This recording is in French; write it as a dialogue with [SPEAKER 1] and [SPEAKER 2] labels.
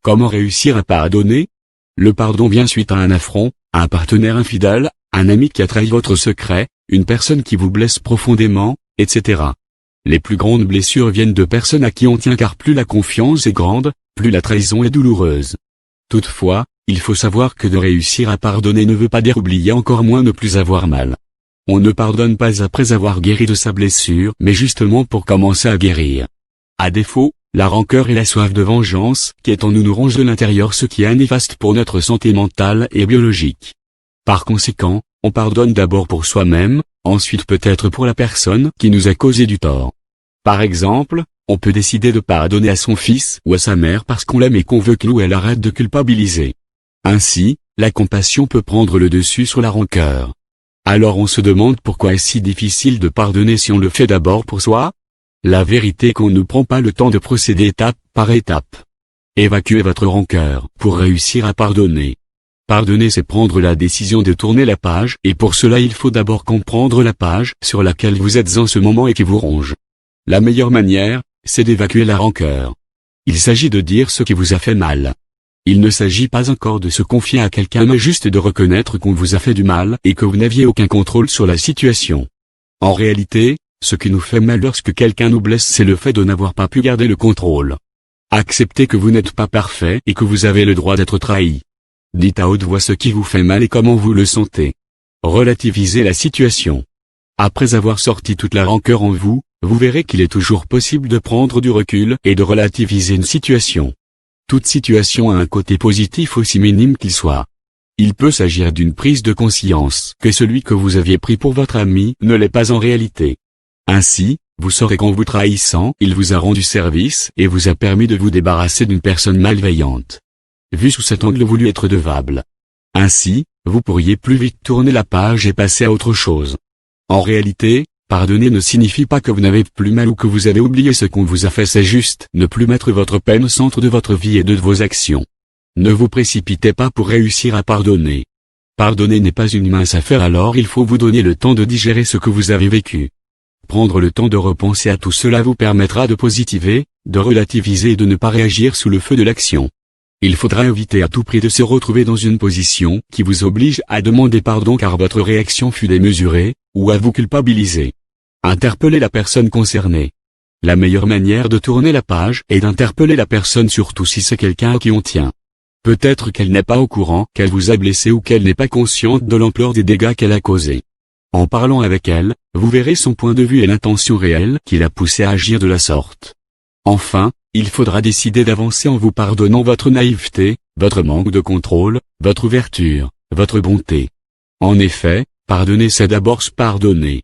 [SPEAKER 1] Comment réussir à pardonner? Le pardon vient suite à un affront, à un partenaire infidèle, un ami qui a trahi votre secret, une personne qui vous blesse profondément, etc. Les plus grandes blessures viennent de personnes à qui on tient car plus la confiance est grande, plus la trahison est douloureuse. Toutefois, il faut savoir que de réussir à pardonner ne veut pas dire oublier, encore moins ne plus avoir mal. On ne pardonne pas après avoir guéri de sa blessure, mais justement pour commencer à guérir. À défaut, la rancœur et la soif de vengeance qui est en nous ronge de l'intérieur, ce qui est néfaste pour notre santé mentale et biologique. Par conséquent, on pardonne d'abord pour soi-même, ensuite peut-être pour la personne qui nous a causé du tort. Par exemple, on peut décider de pardonner à son fils ou à sa mère parce qu'on l'aime et qu'on veut qu'il ou elle arrête de culpabiliser. Ainsi, la compassion peut prendre le dessus sur la rancœur. Alors on se demande pourquoi est-ce si difficile de pardonner si on le fait d'abord pour soi? La vérité est qu'on ne prend pas le temps de procéder étape par étape. Évacuez votre rancœur pour réussir à pardonner. Pardonner, c'est prendre la décision de tourner la page, et pour cela il faut d'abord comprendre la page sur laquelle vous êtes en ce moment et qui vous ronge. La meilleure manière, c'est d'évacuer la rancœur. Il s'agit de dire ce qui vous a fait mal. Il ne s'agit pas encore de se confier à quelqu'un mais juste de reconnaître qu'on vous a fait du mal et que vous n'aviez aucun contrôle sur la situation. En réalité, ce qui nous fait mal lorsque quelqu'un nous blesse, c'est le fait de n'avoir pas pu garder le contrôle. Acceptez que vous n'êtes pas parfait et que vous avez le droit d'être trahi. Dites à haute voix ce qui vous fait mal et comment vous le sentez. Relativisez la situation. Après avoir sorti toute la rancœur en vous, vous verrez qu'il est toujours possible de prendre du recul et de relativiser une situation. Toute situation a un côté positif aussi minime qu'il soit. Il peut s'agir d'une prise de conscience que celui que vous aviez pris pour votre ami ne l'est pas en réalité. Ainsi, vous saurez qu'en vous trahissant, il vous a rendu service et vous a permis de vous débarrasser d'une personne malveillante. Vu sous cet angle, voulu être devable. Ainsi, vous pourriez plus vite tourner la page et passer à autre chose. En réalité, pardonner ne signifie pas que vous n'avez plus mal ou que vous avez oublié ce qu'on vous a fait, c'est juste ne plus mettre votre peine au centre de votre vie et de vos actions. Ne vous précipitez pas pour réussir à pardonner. Pardonner n'est pas une mince affaire, alors il faut vous donner le temps de digérer ce que vous avez vécu. Prendre le temps de repenser à tout cela vous permettra de positiver, de relativiser et de ne pas réagir sous le feu de l'action. Il faudra éviter à tout prix de se retrouver dans une position qui vous oblige à demander pardon car votre réaction fut démesurée, ou à vous culpabiliser. Interpellez la personne concernée. La meilleure manière de tourner la page est d'interpeller la personne, surtout si c'est quelqu'un à qui on tient. Peut-être qu'elle n'est pas au courant qu'elle vous a blessé ou qu'elle n'est pas consciente de l'ampleur des dégâts qu'elle a causés. En parlant avec elle, vous verrez son point de vue et l'intention réelle qui l'a poussé à agir de la sorte. Enfin, il faudra décider d'avancer en vous pardonnant votre naïveté, votre manque de contrôle, votre ouverture, votre bonté. En effet, pardonner c'est d'abord se pardonner.